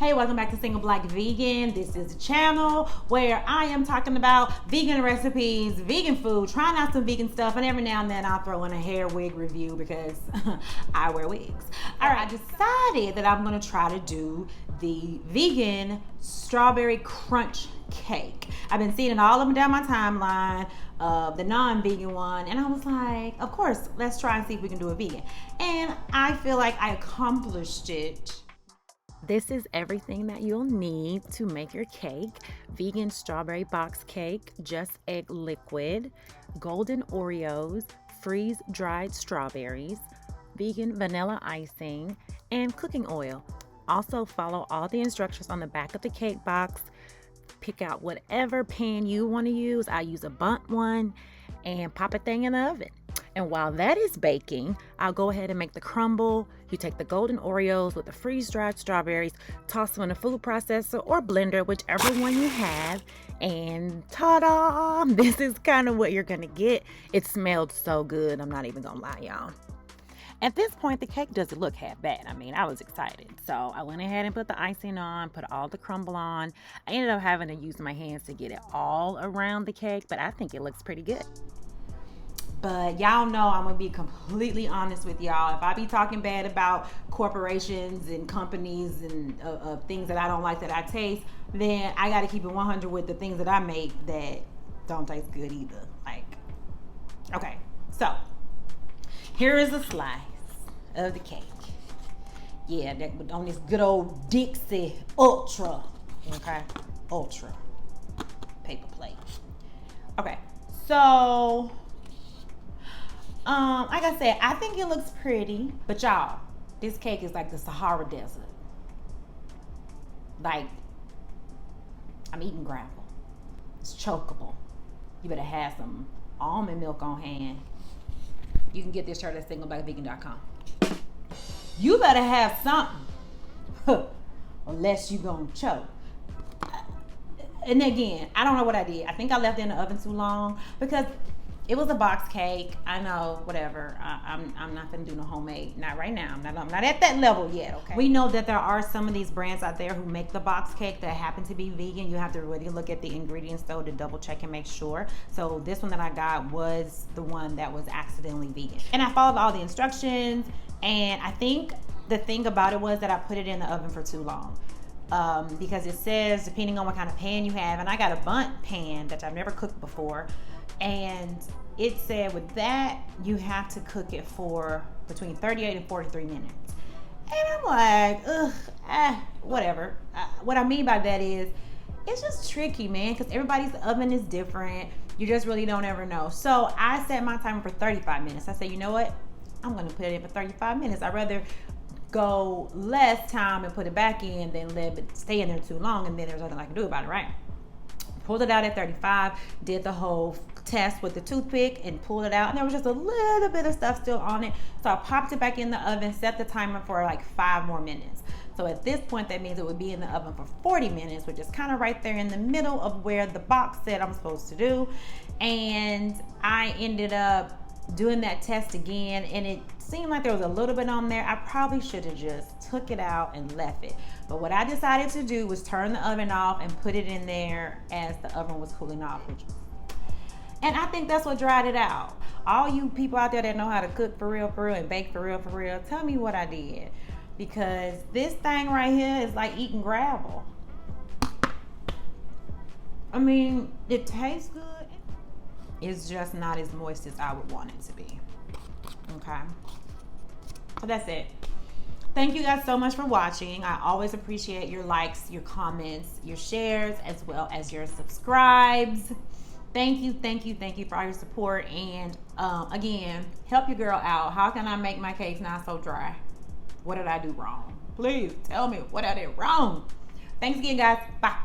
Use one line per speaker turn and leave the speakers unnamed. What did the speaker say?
Hey, welcome back to Single Black Vegan. This is a channel where I am talking about vegan recipes, vegan food, trying out some vegan stuff, and every now and then I'll throw in a hair wig review because I wear wigs. All right, I decided that I'm gonna try to do the vegan strawberry crunch cake. I've been seeing it all up and down my timeline, the non-vegan one, and I was like, of course, let's try and see if we can do a vegan. And I feel like I accomplished it. This is everything that you'll need to make your cake. Vegan strawberry box cake, just egg liquid, golden Oreos, freeze-dried strawberries, vegan vanilla icing, and cooking oil. Also follow all the instructions on the back of the cake box. Pick out whatever pan you want to use. I use a bundt one and pop a thing in the oven. And while that is baking, I'll go ahead and make the crumble. You take the golden Oreos with the freeze-dried strawberries, toss them in a food processor or blender, whichever one you have, and ta-da! This is kind of what you're gonna get. It smelled so good, I'm not even gonna lie, y'all. At this point, the cake doesn't look half bad. I mean, I was excited. So I went ahead and put the icing on, put all the crumble on. I ended up having to use my hands to get it all around the cake, but I think it looks pretty good. But y'all know I'm gonna be completely honest with y'all. If I be talking bad about corporations and companies and things that I don't like that I taste, then I gotta keep it 100 with the things that I make that don't taste good either. Like, okay, so here is a slice of the cake. Yeah, that on this good old Dixie Ultra, okay, Ultra paper plate. Okay, so like I said, I think it looks pretty, but y'all, this cake is like the Sahara Desert. Like, I'm eating gravel. It's chokeable. You better have some almond milk on hand. You can get this shirt at singleblackvegan.com. You better have something, unless you gonna choke. And again, I don't know what I did. I think I left it in the oven too long because it was a box cake. I know, whatever. I'm not gonna do no homemade. Not right now. I'm not at that level yet. Okay. We know that there are some of these brands out there who make the box cake that happen to be vegan. You have to really look at the ingredients though to double check and make sure. So this one that I got was the one that was accidentally vegan. And I followed all the instructions. And I think the thing about it was that I put it in the oven for too long. Because it says depending on what kind of pan you have, and I got a bundt pan that I've never cooked before. And it said with that, you have to cook it for between 38 and 43 minutes. And I'm like, whatever. What I mean by that is, it's just tricky, man, because everybody's oven is different. You just really don't ever know. So I set my timer for 35 minutes. I said, you know what? I'm gonna put it in for 35 minutes. I'd rather go less time and put it back in than let it stay in there too long and then there's nothing I can do about it, right? Pulled it out at 35, did the whole test with the toothpick and pulled it out, and there was just a little bit of stuff still on it. So I popped it back in the oven, set the timer for like 5 more minutes. So at this point, that means it would be in the oven for 40 minutes, which is kind of right there in the middle of where the box said I'm supposed to do. And I ended up doing that test again, and it seemed like there was a little bit on there. I probably should have just took it out and left it. But what I decided to do was turn the oven off and put it in there as the oven was cooling off, and I think that's what dried it out. All you people out there that know how to cook for real, and bake for real, tell me what I did. Because this thing right here is like eating gravel. I mean, it tastes good. It's just not as moist as I would want it to be. Okay. So that's it. Thank you guys so much for watching. I always appreciate your likes, your comments, your shares, as well as your subscribes. Thank you for all your support. And again, help your girl out. How can I make my cakes not so dry? What did I do wrong? Please tell me what I did wrong. Thanks again, guys. Bye.